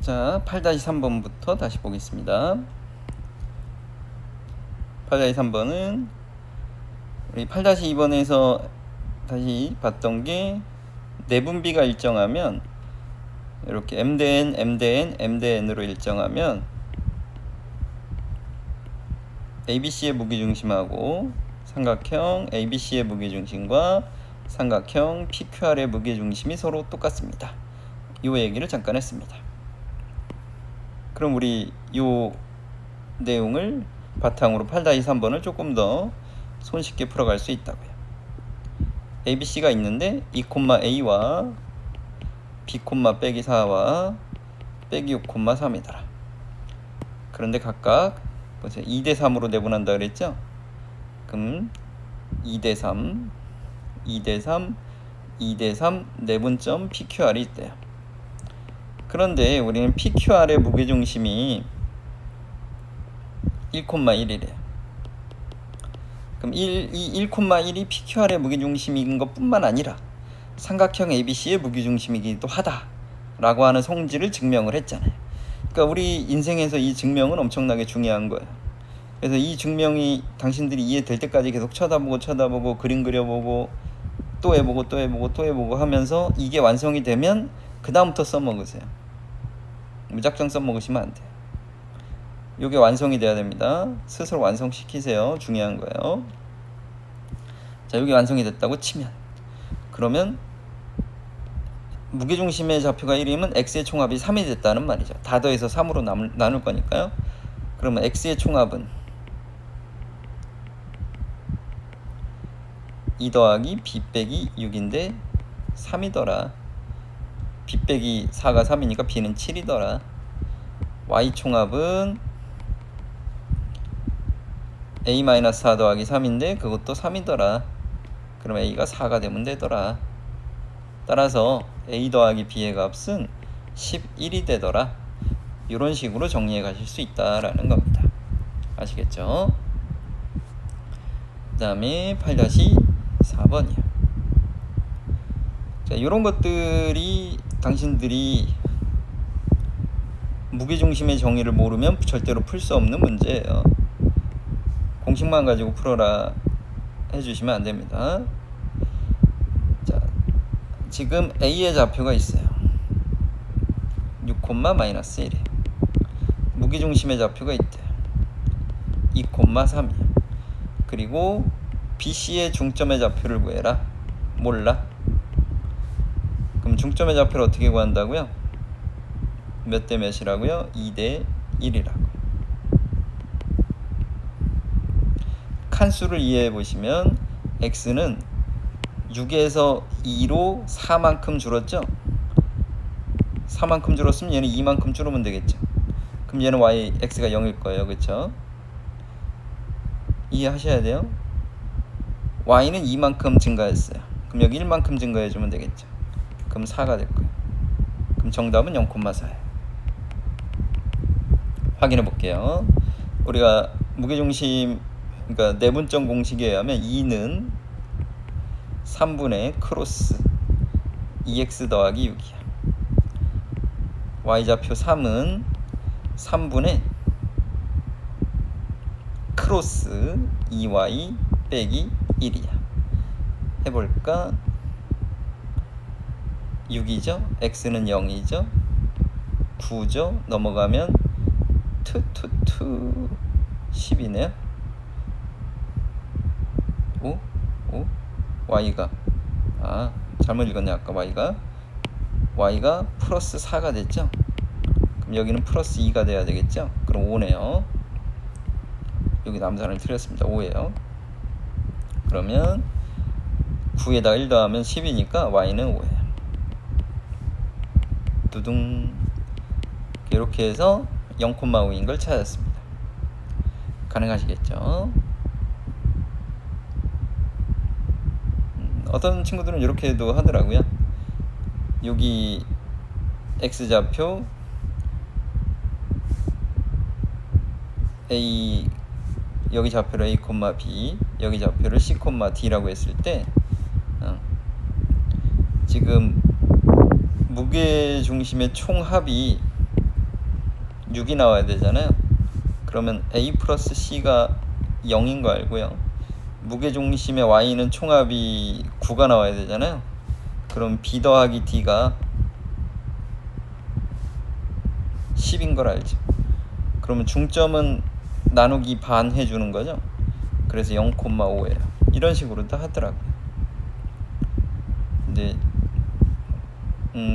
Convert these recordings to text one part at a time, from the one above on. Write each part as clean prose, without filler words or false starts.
자, 8-3번부터 다시 보겠습니다. 8-3번은 우리 8-2번에서 다시 봤던 게 내분비가 일정하면 이렇게 m 대 n, m 대 n, m 대 n으로 일정하면 ABC의 무게중심하고 삼각형 ABC의 무게중심과 삼각형 PQR의 무게중심이 서로 똑같습니다. 이 얘기를 잠깐 했습니다. 그럼 우리 이 내용을 바탕으로 8-3번을 조금 더 손쉽게 풀어갈 수 있다고요. ABC가 있는데 2,A와 B, 빼기 4와 빼기 6,3이더라. 그런데 각각 2대3으로 내분한다 그랬죠? 그럼 2대3, 2대3, 2대3 내분점 PQR이 있대요. 그런데 우리는 PQR의 무게중심이 1,1이래요. 그럼 이 1,1이 PQR의 무게중심인 것뿐만 아니라 삼각형 ABC의 무게중심이기도 하다라고 하는 성질을 증명을 했잖아요. 그러니까 우리 인생에서 이 증명은 엄청나게 중요한 거예요. 그래서 이 증명이 당신들이 이해될 때까지 계속 쳐다보고 그림 그려보고 또 해보고 하면서 이게 완성이 되면 그 다음부터 써먹으세요. 무작정 써먹으시면 안 돼요. 이게 완성이 돼야 됩니다. 스스로 완성시키세요. 중요한 거예요. 자, 이게 완성이 됐다고 치면 그러면 무게중심의 좌표가 1이면 x의 총합이 3이 됐다는 말이죠. 다 더해서 3으로 나눌 거니까요. 그러면 x의 총합은 2 더하기 b 빼기 6인데 3이더라. b 빼기 4가 3이니까 b는 7이더라. y 총합은 a-4 더하기 3인데 그것도 3이더라. 그럼 a가 4가 되면 되더라. 따라서 a 더하기 b의 값은 11이 되더라. 이런 식으로 정리해 가실 수 있다라는 겁니다. 아시겠죠? 그 다음에 8-4번이요. 자, 이런 것들이 당신들이 무게중심의 정의를 모르면 절대로 풀 수 없는 문제예요. 공식만 가지고 풀어라 해주시면 안 됩니다. 자, 지금 A의 좌표가 있어요. 6,-1이에요. 무게중심의 좌표가 있대요. 2,3이에요. 그리고 BC의 중점의 좌표를 구해라. 몰라. 그럼 중점의 좌표를 어떻게 구한다고요? 몇 대 몇이라고요? 2대 1이라고. 칸수를 이해해 보시면 x는 6에서 2로 4만큼 줄었죠? 4만큼 줄었으면 얘는 2만큼 줄으면 되겠죠? 그럼 얘는 x가 0일 거예요. 그렇죠? 이해하셔야 돼요. y는 2만큼 증가했어요. 그럼 여기 1만큼 증가해 주면 되겠죠? 그럼 4가 될 거예요. 그럼 정답은 0,4예요. 확인해 볼게요. 우리가 무게중심, 그러니까 내분점 공식에 의하면 2는 3분의 크로스 2x 더하기 6이야. y좌표 3은 3분의 크로스 2y 빼기 1이야. 해볼까? 6이죠? x는 0이죠? 9죠? 넘어가면 10이네요. y가 잘못 읽었네. 아까 y가 플러스 4가 됐죠? 그럼 여기는 플러스 2가 돼야 되겠죠? 그럼 5네요. 여기 남산을 틀렸습니다. 5예요. 그러면 9에다가 1 더하면 10이니까 y는 5예요. 두둥. 이렇게 해서 0,5인 걸 찾았습니다. 가능하시겠죠? 어떤 친구들은 이렇게도 하더라고요. 여기 x좌표 a, 여기 좌표를 a, b, 여기 좌표를 c, d라고 했을 때 지금 무게중심의 총합이 6이 나와야 되잖아요. 그러면 A 플러스 C가 0인 거 알고요. 무게중심의 Y는 총합이 9가 나와야 되잖아요. 그럼 B 더하기 D가 10인 걸 알죠. 그러면 중점은 나누기 반 해주는 거죠. 그래서 0,5예요. 이런 식으로 다 하더라고요. 근데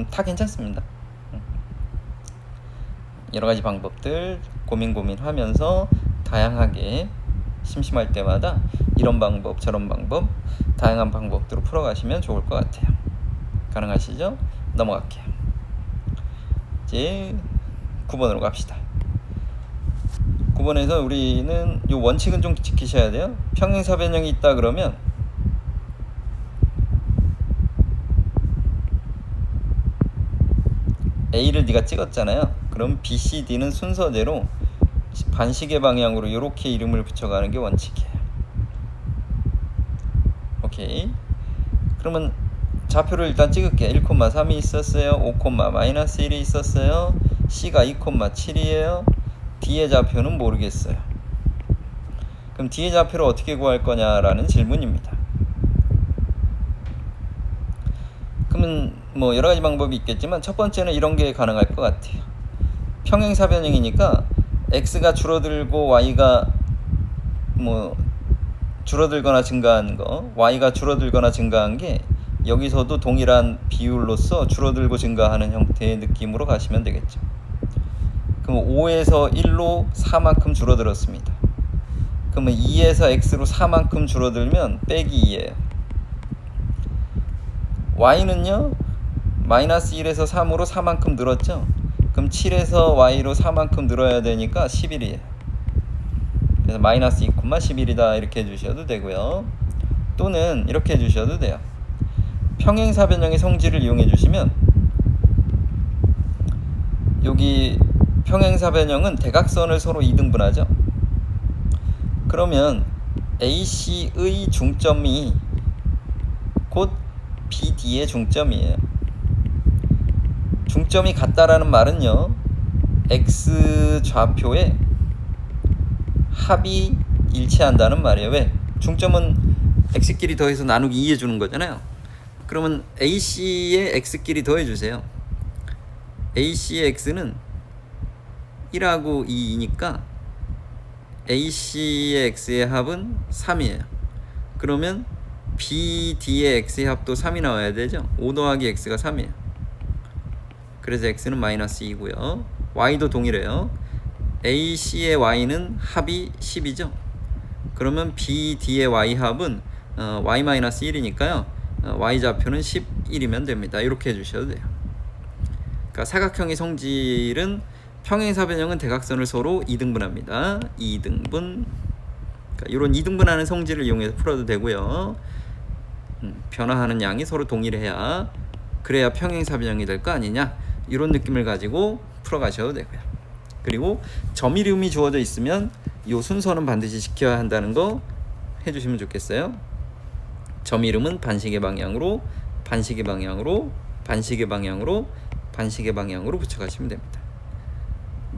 다 괜찮습니다. 여러 가지 방법들 고민하면서 다양하게 심심할 때마다 이런 방법 저런 방법 다양한 방법으로 풀어가시면 좋을 것 같아요. 가능하시죠? 넘어갈게요. 이제 9번으로 갑시다. 9번에서 우리는 이 원칙은 좀 지키셔야 돼요. 평행사 변형이 있다 그러면 A를 네가 찍었잖아요. 그럼 B, C, D는 순서대로 반시계 방향으로 이렇게 이름을 붙여가는 게 원칙이에요. 오케이. 그러면 좌표를 일단 찍을게. 1,3이 있었어요. 5,-1이 있었어요. C가 2,7이에요. D의 좌표는 모르겠어요. 그럼 D의 좌표를 어떻게 구할 거냐라는 질문입니다. 그러면 뭐 여러 가지 방법이 있겠지만 첫 번째는 이런 게 가능할 것 같아요. 평행사 변형이니까 X가 줄어들고 Y가 뭐 줄어들거나 증가한 거, Y가 줄어들거나 증가한 게 여기서도 동일한 비율로서 줄어들고 증가하는 형태의 느낌으로 가시면 되겠죠. 그럼 5에서 1로 4만큼 줄어들었습니다. 그러면 2에서 X로 4만큼 줄어들면 빼기 2예요. Y는요 마이너스 1에서 3으로 4만큼 늘었죠. 그럼 7에서 Y로 4만큼 늘어야 되니까 11이에요. 그래서 마이너스 2,11이다 이렇게 해주셔도 되고요. 또는 이렇게 해주셔도 돼요. 평행사 변형의 성질을 이용해 주시면 여기 평행사 변형은 대각선을 서로 2등분하죠. 그러면 AC의 중점이 곧 BD의 중점이에요. 중점이 같다라는 말은요, X 좌표의 합이 일치한다는 말이에요. 왜? 중점은 X끼리 더해서 나누기 2 해주는 거잖아요. 그러면 AC의 X끼리 더해주세요. AC의 X는 1하고 2이니까 AC의 X의 합은 3이에요. 그러면 BD의 X의 합도 3이 나와야 되죠. 5 더하기 X가 3이에요. 그래서 X는 마이너스 2고요. Y도 동일해요. AC의 Y는 합이 10이죠. 그러면 BD의 Y 합은 Y-1이니까요. Y 좌표는 11이면 됩니다. 이렇게 해주셔도 돼요. 그러니까 사각형의 성질은 평행사 변형은 대각선을 서로 2등분합니다. 2등분. 그러니까 이런 2등분하는 성질을 이용해서 풀어도 되고요. 변화하는 양이 서로 동일해야 그래야 평행사 변형이 될 거 아니냐. 이런 느낌을 가지고 풀어가셔도 되고요. 그리고 점 이름이 주어져 있으면 이 순서는 반드시 지켜야 한다는 거 해주시면 좋겠어요. 점 이름은 반시계 방향으로 반시계 방향으로 반시계 방향으로 반시계 방향으로 붙여가시면 됩니다.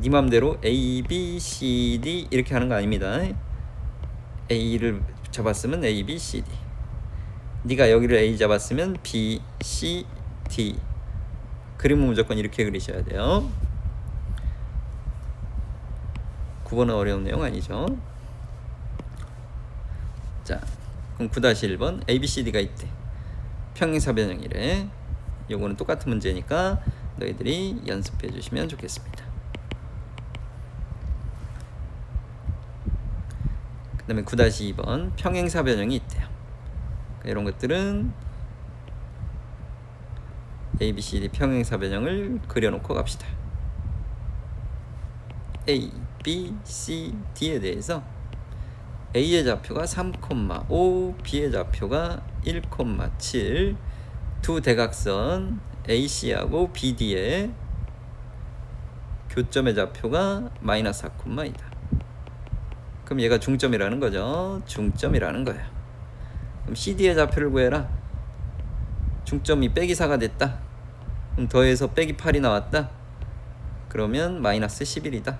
네 맘대로 A, B, C, D 이렇게 하는 거 아닙니다. A를 잡았으면 A, B, C, D. 네가 여기를 A 잡았으면 B, C, D. 그림은 무조건 이렇게 그리셔야 돼요. 9번은 어려운 내용 아니죠. 자, 그럼 9-1번 ABCD가 있대. 평행사 변형이래. 요거는 똑같은 문제니까 너희들이 연습해 주시면 좋겠습니다. 그 다음에 9-2번 평행사 변형이 있대요. 이런 것들은 ABCD 평행사 변형을 그려놓고 갑시다. A, B, C, D에 대해서 A의 좌표가 3,5, B의 좌표가 1,7 두 대각선 AC하고 BD의 교점의 좌표가 마이너스 4,2다. 그럼 얘가 중점이라는 거죠. 중점이라는 거야. 그럼 CD의 좌표를 구해라. 중점이 빼기 4가 됐다. 그럼 더해서 빼기 8이 나왔다. 그러면 마이너스 11이다.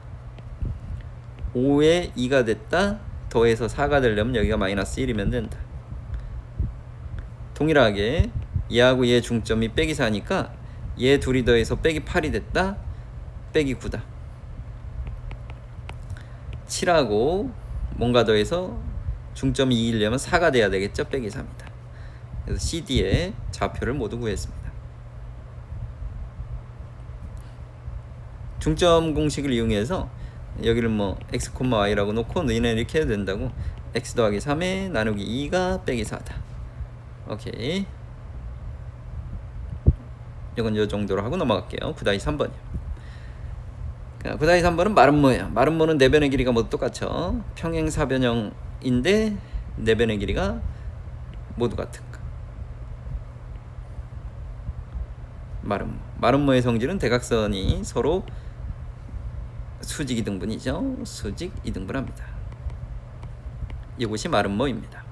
5에 2가 됐다. 더해서 4가 되려면 여기가 마이너스 1이면 된다. 동일하게 얘하고 얘 중점이 빼기 4니까 얘 둘이 더해서 빼기 8이 됐다. 빼기 9다. 7하고 뭔가 더해서 중점이 2이려면 4가 돼야 되겠죠. 빼기 3이다. 그래서 CD의 좌표를 모두 구했습니다. 중점 공식을 이용해서 여기를 뭐 x, y라고 놓고 너희는 이렇게 해도 된다고. x 더하기 3에 나누기 2가 빼기 4다. 오케이. 이건 이 정도로 하고 넘어갈게요. 9-3번이요. 9-3번은 마름모예요. 마름모는 내변의 길이가 모두 똑같죠. 평행사변형인데 내변의 길이가 모두 같은가. 마름모. 마름모의 성질은 대각선이 서로 수직 이등분이죠. 수직 이등분합니다. 이것이 마름모입니다.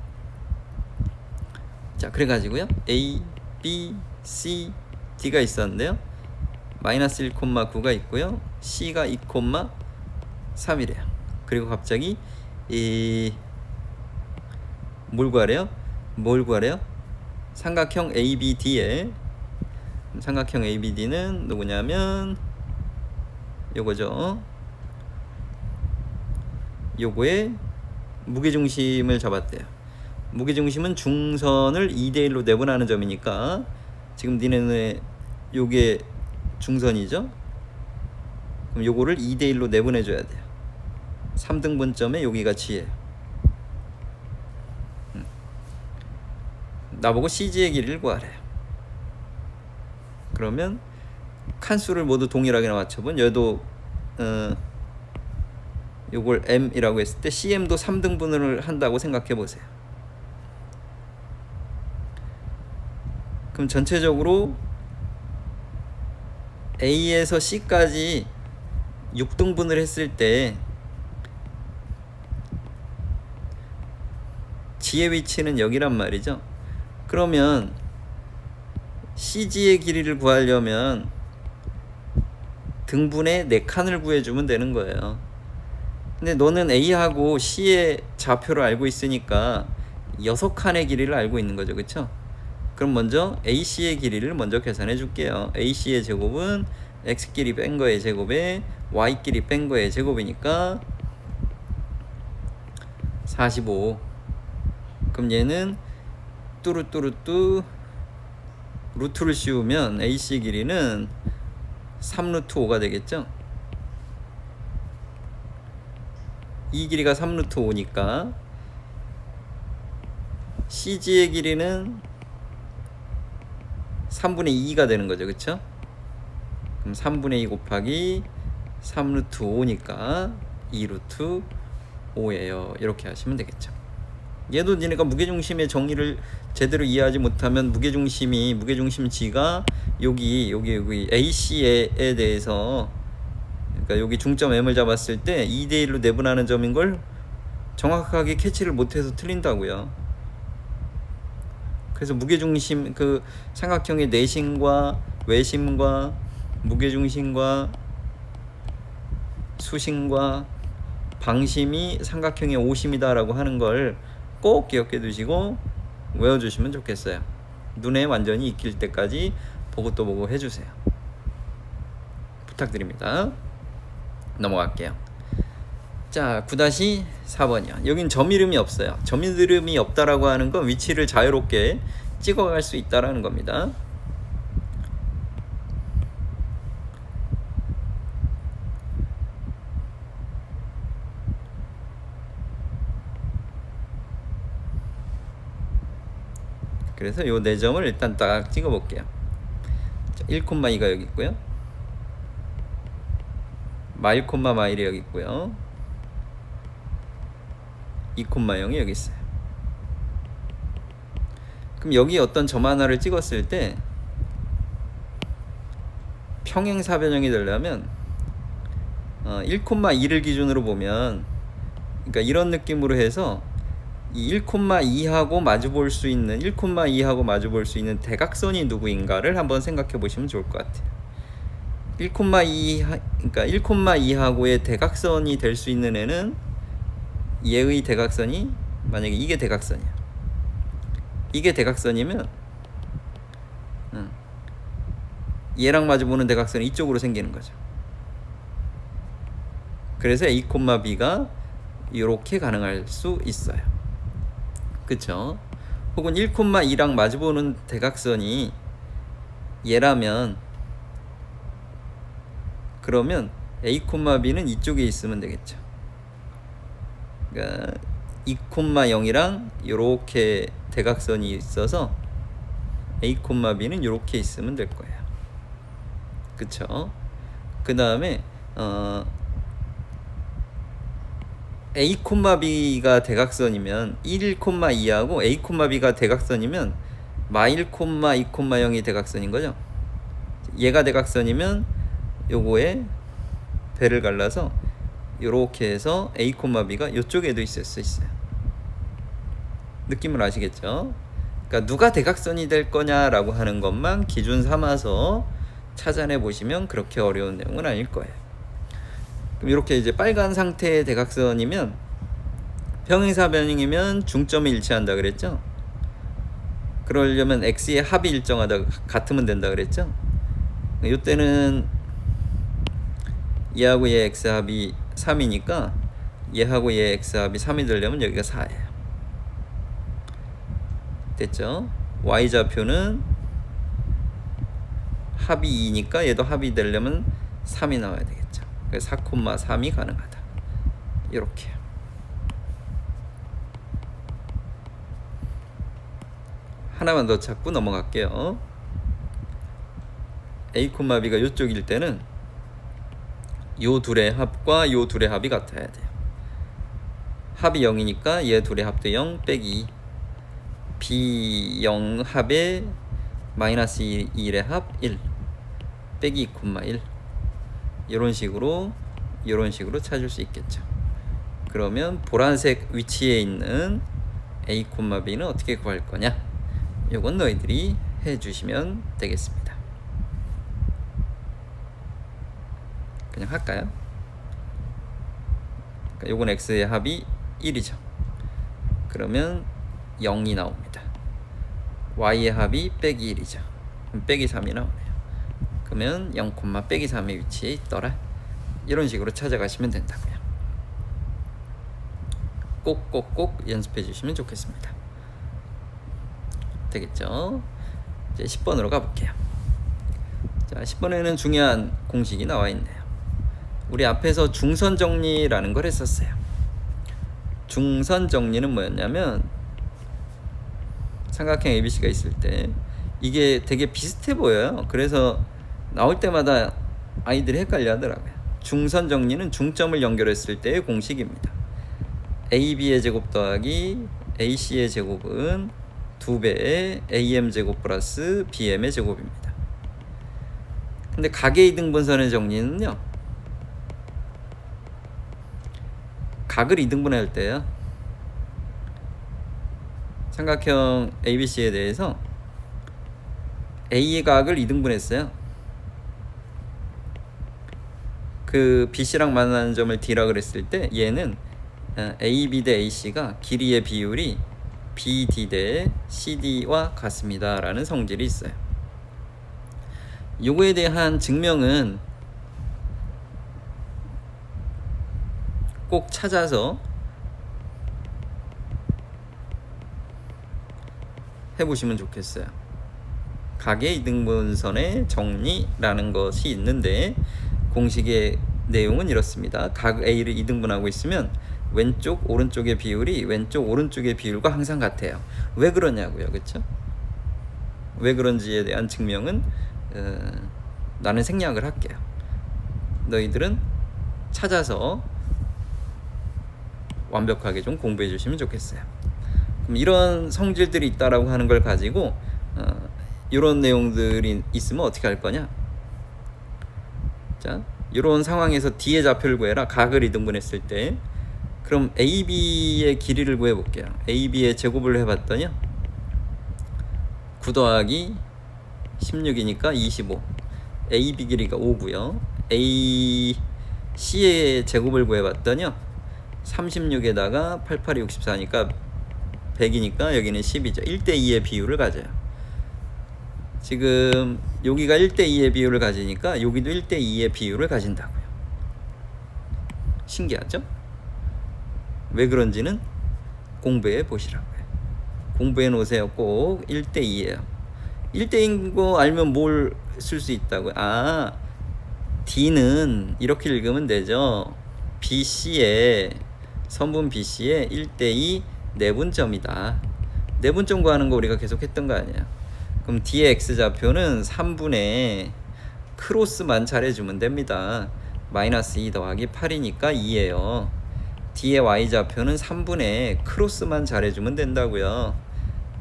자, 그래가지고요. A, B, C, D가 있었는데요. 마이너스 1,9가 있고요. C가 2,3이래요. 그리고 갑자기 뭘 구하래요? 삼각형 ABD에 삼각형 ABD는 누구냐면 요거죠. 요거의 무게중심을 잡았대요. 무게중심은 중선을 2대1로 내분하는 점이니까 지금 니네는 요게 중선이죠. 그럼 요거를 2대1로 내분해 줘야 돼요. 3등분점에 여기가 G예요. 나보고 CG의 길이를 구하래요. 그러면 칸수를 모두 동일하게 맞춰본 얘도 요걸 M이라고 했을 때 CM도 3등분을 한다고 생각해 보세요. 그럼 전체적으로 A에서 C까지 6등분을 했을 때 G의 위치는 여기란 말이죠. 그러면 CG의 길이를 구하려면 등분의 4칸을 구해주면 되는 거예요. 근데 너는 A하고 C의 좌표를 알고 있으니까 6칸의 길이를 알고 있는 거죠. 그쵸? 그럼 먼저 AC의 길이를 먼저 계산해 줄게요. AC의 제곱은 X끼리 뺀 거의 제곱에 Y끼리 뺀 거의 제곱이니까 45. 그럼 얘는 뚜루뚜루뚜 루트를 씌우면 AC 길이는 3루트 5가 되겠죠. 이 길이가 3루트 5니까 CG의 길이는 3분의 2가 되는 거죠. 그쵸? 그럼 3분의 2 곱하기 3루트 5니까 2루트 5예요. 이렇게 하시면 되겠죠. 얘도 니네가 무게중심의 정의를 제대로 이해하지 못하면 무게중심 G가 여기 AC에 대해서, 그러니까 여기 중점 M을 잡았을 때 2대1로 내분하는 점인 걸 정확하게 캐치를 못해서 틀린다고요. 그래서 무게중심 그 삼각형의 내심과 외심과 무게중심과 수심과 방심이 삼각형의 오심이다라고 하는 걸 꼭 기억해 두시고 외워주시면 좋겠어요. 눈에 완전히 익힐 때까지 보고 또 보고 해주세요. 부탁드립니다. 넘어갈게요. 자, 9-4번이요. 여긴 점 이름이 없어요. 점 이름이 없다라고 하는 건 위치를 자유롭게 찍어갈 수 있다라는 겁니다. 그래서 요 4점을 일단 딱 찍어 볼게요. 1,2가 여기 있고요. 마일, 마일이 여기 있고요. 2,0이 여기 있어요. 그럼 여기 어떤 점 하나를 찍었을 때 평행사변형이 되려면 1,2를 기준으로 보면, 그러니까 이런 느낌으로 해서 이 1,2하고 마주 볼 수 있는 1,2하고 마주 볼 수 있는 대각선이 누구인가를 한번 생각해 보시면 좋을 것 같아요. 1,2 그러니까 1,2하고의 대각선이 될 수 있는 애는 얘의 대각선이 만약에 이게 대각선이야. 이게 대각선이면 얘랑 마주보는 대각선이 이쪽으로 생기는 거죠. 그래서 A, B가 이렇게 가능할 수 있어요. 그쵸? 혹은 1,2랑 마주보는 대각선이 얘라면 그러면 A, B는 이쪽에 있으면 되겠죠. 그러니까 2,0이랑 이렇게 대각선이 있어서 A, B는 이렇게 있으면 될 거예요. 그쵸? 그 다음에 A, B가 대각선이면 1,2하고 A, B가 대각선이면 마1, 2,0이 대각선인 거죠. 얘가 대각선이면 요거에 배를 갈라서 요렇게 해서 A, B가 이쪽에도 있을 수 있어요. 느낌을 아시겠죠? 그러니까 누가 대각선이 될 거냐라고 하는 것만 기준 삼아서 찾아내 보시면 그렇게 어려운 내용은 아닐 거예요. 그럼 이렇게 이제 빨간 상태의 대각선이면 평행사 변형이면 중점이 일치한다 그랬죠? 그러려면 x의 합이 일정하다 같으면 된다 그랬죠? 이때는 얘하고 얘 x합이 3이니까 얘하고 얘 x합이 3이 되려면 여기가 4예요. 됐죠? y좌표는 합이 2니까 얘도 합이 되려면 3이 나와야 되겠죠. 그래서 4,3이 가능하다. 이렇게. 하나만 더 찾고 넘어갈게요. A, B가 이쪽일 때는 요 둘의 합과 요 둘의 합이 같아야 돼요. 합이 0이니까 얘 둘의 합도 0 빼기 B0 합에 마이너스 1의 합 1 빼기 2,1 이런 식으로 찾을 수 있겠죠. 그러면 보라색 위치에 있는 A, B는 어떻게 구할 거냐? 요건 너희들이 해주시면 되겠습니다. 그냥 할까요? 그러니까 요건 x의 합이 1이죠. 그러면 0이 나옵니다. y의 합이 빼기 1이죠. 그럼 빼기 3이 나오네요. 그러면 0, 빼기 3의 위치에 있더라. 이런 식으로 찾아가시면 된다고요. 꼭 연습해 주시면 좋겠습니다. 되겠죠? 이제 10번으로 가볼게요. 자, 10번에는 중요한 공식이 나와 있네요. 우리 앞에서 중선 정리라는 걸 했었어요. 중선 정리는 뭐였냐면 삼각형 ABC가 있을 때 이게 되게 비슷해 보여요. 그래서 나올 때마다 아이들이 헷갈려 하더라고요. 중선 정리는 중점을 연결했을 때의 공식입니다. AB의 제곱 더하기 AC의 제곱은 2배의 AM 제곱 플러스 BM의 제곱입니다. 근데 각의 이등분선의 정리는요, 각을 이등분할 때요, 삼각형 ABC에 대해서 A의 각을 이등분했어요. 그 BC랑 만나는 점을 D라 그랬을 때 얘는 AB 대 AC가 길이의 비율이 BD 대 CD와 같습니다 라는 성질이 있어요. 요거에 대한 증명은 꼭 찾아서 해보시면 좋겠어요. 각의 이등분선의 정리라는 것이 있는데 공식의 내용은 이렇습니다. 각 A를 이등분하고 있으면 왼쪽 오른쪽의 비율이 왼쪽 오른쪽의 비율과 항상 같아요. 왜 그러냐고요, 그렇죠? 왜 그런지에 대한 증명은 나는 생략을 할게요. 너희들은 찾아서 완벽하게 좀 공부해 주시면 좋겠어요. 그럼 이런 성질들이 있다라고 하는 걸 가지고 이런 내용들이 있으면 어떻게 할 거냐? 자, 이런 상황에서 D의 좌표를 구해라. 각을 이등분했을 때. 그럼 AB의 길이를 구해볼게요. AB의 제곱을 해봤더니요, 9 더하기 16이니까 25. AB 길이가 5고요. AC의 제곱을 구해봤더니요. 36에다가 88이 64니까 100이니까 여기는 10이죠. 1대2의 비율을 가져요. 지금 여기가 1대2의 비율을 가지니까 여기도 1대2의 비율을 가진다고요. 신기하죠? 왜 그런지는 공부해 보시라고요. 공부해 놓으세요. 꼭 1대2예요. 1대2인 거 알면 뭘 쓸 수 있다고요? 아, D는 이렇게 읽으면 되죠. BC의 선분 BC의 1대2 내분점이다. 내분점 구하는 거 우리가 계속 했던 거 아니야. 그럼 D의 X좌표는 3분의 크로스만 잘해주면 됩니다. 마이너스 2 더하기 8이니까 2예요. D의 Y좌표는 3분의 크로스만 잘해주면 된다고요.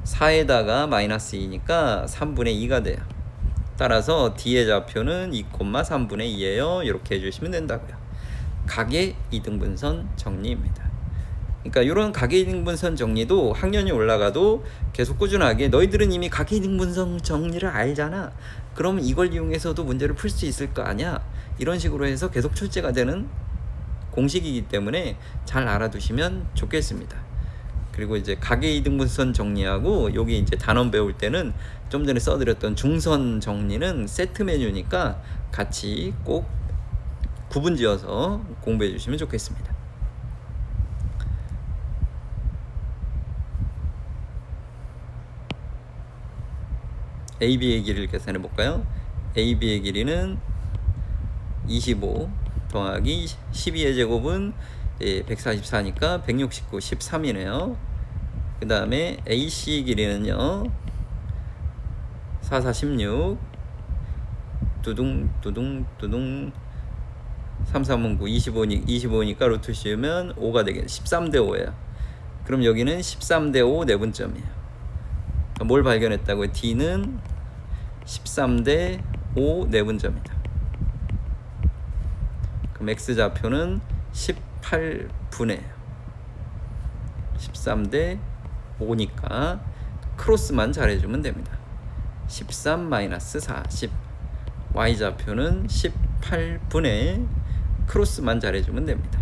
4에다가 마이너스 2니까 3분의 2가 돼요. 따라서 D의 좌표는 2,3분의 2예요. 이렇게 해주시면 된다고요. 각의 이등분선 정리입니다. 그러니까 이런 각의 이등분선 정리도 학년이 올라가도 계속 꾸준하게 너희들은 이미 각의 이등분선 정리를 알잖아. 그럼 이걸 이용해서도 문제를 풀 수 있을 거 아니야. 이런 식으로 해서 계속 출제가 되는 공식이기 때문에 잘 알아두시면 좋겠습니다. 그리고 이제 각의 이등분선 정리하고 여기 이제 단원 배울 때는 좀 전에 써드렸던 중선 정리는 세트 메뉴니까 같이 꼭 구분지어서 공부해 주시면 좋겠습니다. AB의 길이를 계산해 볼까요? AB의 길이는 25 더하기 12의 제곱은 144니까 169, 13이네요. 그 다음에 AC 길이는요 44, 16 두둥 3, 3은 9, 25니까 루트 씌우면 5가 되겠네. 13대 5예요. 그럼 여기는 13대 5 내분점이에요. 뭘 발견했다고요? D는 13대 5 내분점이다. 그럼 X좌표는 18분의 13대 5니까 크로스만 잘해주면 됩니다. 13-40 Y좌표는 18분의 크로스만 잘해주면 됩니다.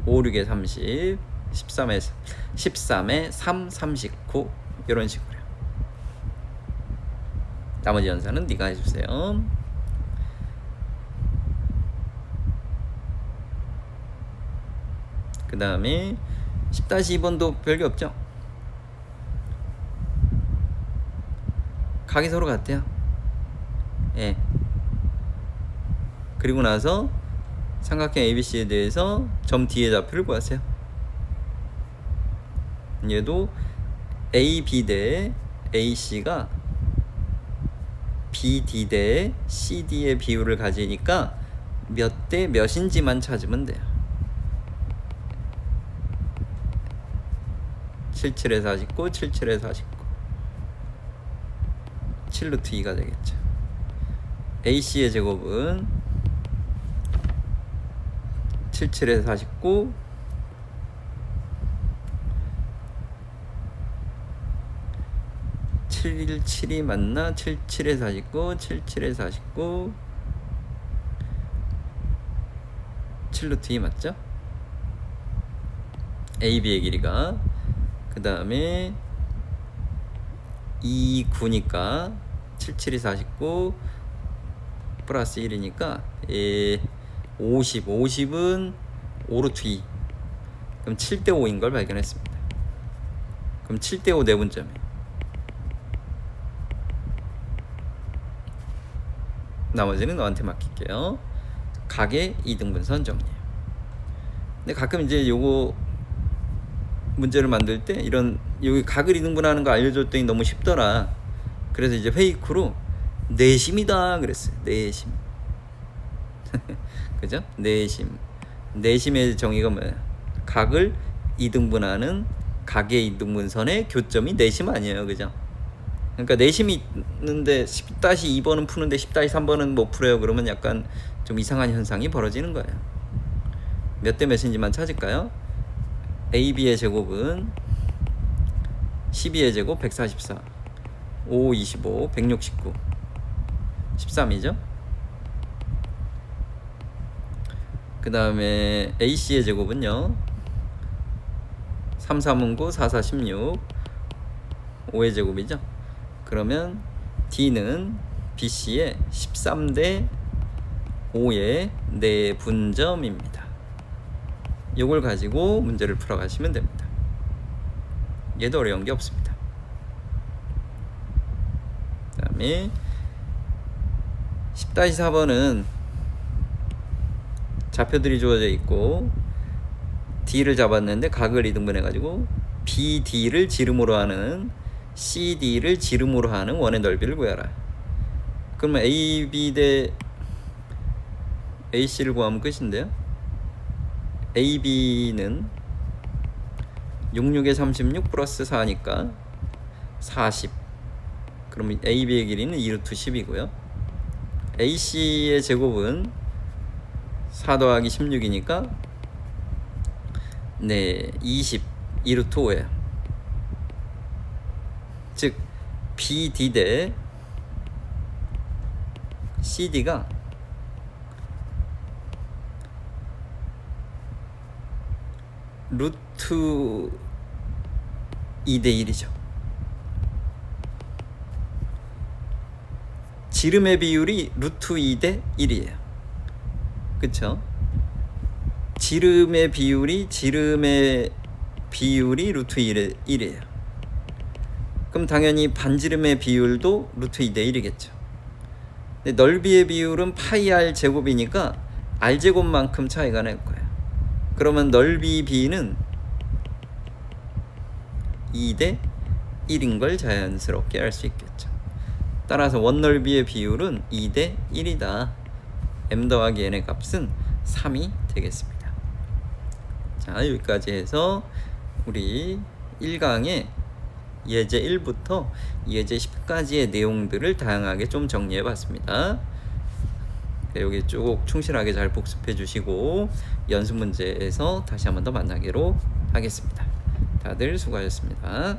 5, 6에 30 13에 3, 39 이런 식으로요. 나머지 연산은 네가 해주세요. 그 다음에 10-2번도 별게 없죠. 각이 서로 같대요. 예. 그리고 나서 삼각형 ABC에 대해서 점 D의 좌표를 구하세요. 얘도 AB 대 AC가 BD 대 CD의 비율을 가지니까 몇 대 몇인지만 찾으면 돼요. 77에 49, 77에 49 7루트 2가 되겠죠. AC의 제곱은 77에 49 717이 맞나? 77에 49 77에 49 7루트 2 맞죠? AB의 길이가 그 다음에 29니까 77이 49 플러스 1이니까 50은 5루트 2 그럼 7대 5인 걸 발견했습니다. 그럼 7대 5 내분점이에요. 나머지는 너한테 맡길게요. 각의 이등분선 정리예요. 근데 가끔 이제 요거 문제를 만들 때 이런 여기 각을 이등분하는 거 알려줬더니 너무 쉽더라. 그래서 이제 회의크로 내심이다 그랬어요. 내심. 그죠? 내심의 정의가 뭐야? 각을 이등분하는 각의 이등분선의 교점이 내심 아니에요. 그죠? 그러니까 내심이 있는데 10-2번은 푸는데 10-3번은 못 풀어요. 그러면 약간 좀 이상한 현상이 벌어지는 거예요. 몇 대 몇인지만 찾을까요? AB의 제곱은 12의 제곱 144 5, 25, 169 13이죠? 그 다음에 AC의 제곱은요 3, 3은 9, 4, 4, 16 5의 제곱이죠. 그러면 D는 BC의 13대 5의 내분점입니다. 이걸 가지고 문제를 풀어가시면 됩니다. 얘도 어려운 게 없습니다. 그 다음에 10-4번은 좌표들이 주어져 있고 D를 잡았는데 각을 이등분해 가지고 BD를 지름으로 하는 CD를 지름으로 하는 원의 넓이를 구해라. 그러면 AB 대 AC를 구하면 끝인데요. AB는 66에 36 플러스 4니까 40. 그러면 AB의 길이는 2루트 10이고요. AC의 제곱은 4 더하기 16이니까 네 20 2루트 5예요. 즉 BD 대 CD가 루트 2대 1이죠. 지름의 비율이 루트 2대 1이에요. 그쵸? 지름의 비율이 루트 1이에요. 그럼 당연히 반지름의 비율도 루트 2대 1이겠죠. 근데 넓이의 비율은 파이 r 제곱이니까 r 제곱만큼 차이가 날 거예요. 그러면 넓이 b는 2대 1인 걸 자연스럽게 알 수 있겠죠. 따라서 원넓이의 비율은 2대 1이다. m 더하기 n의 값은 3이 되겠습니다. 자, 여기까지 해서 우리 1강의 예제 1부터 예제 10까지의 내용들을 다양하게 좀 정리해 봤습니다. 여기 쭉 충실하게 잘 복습해 주시고 연습 문제에서 다시 한 번 더 만나기로 하겠습니다. 다들 수고하셨습니다.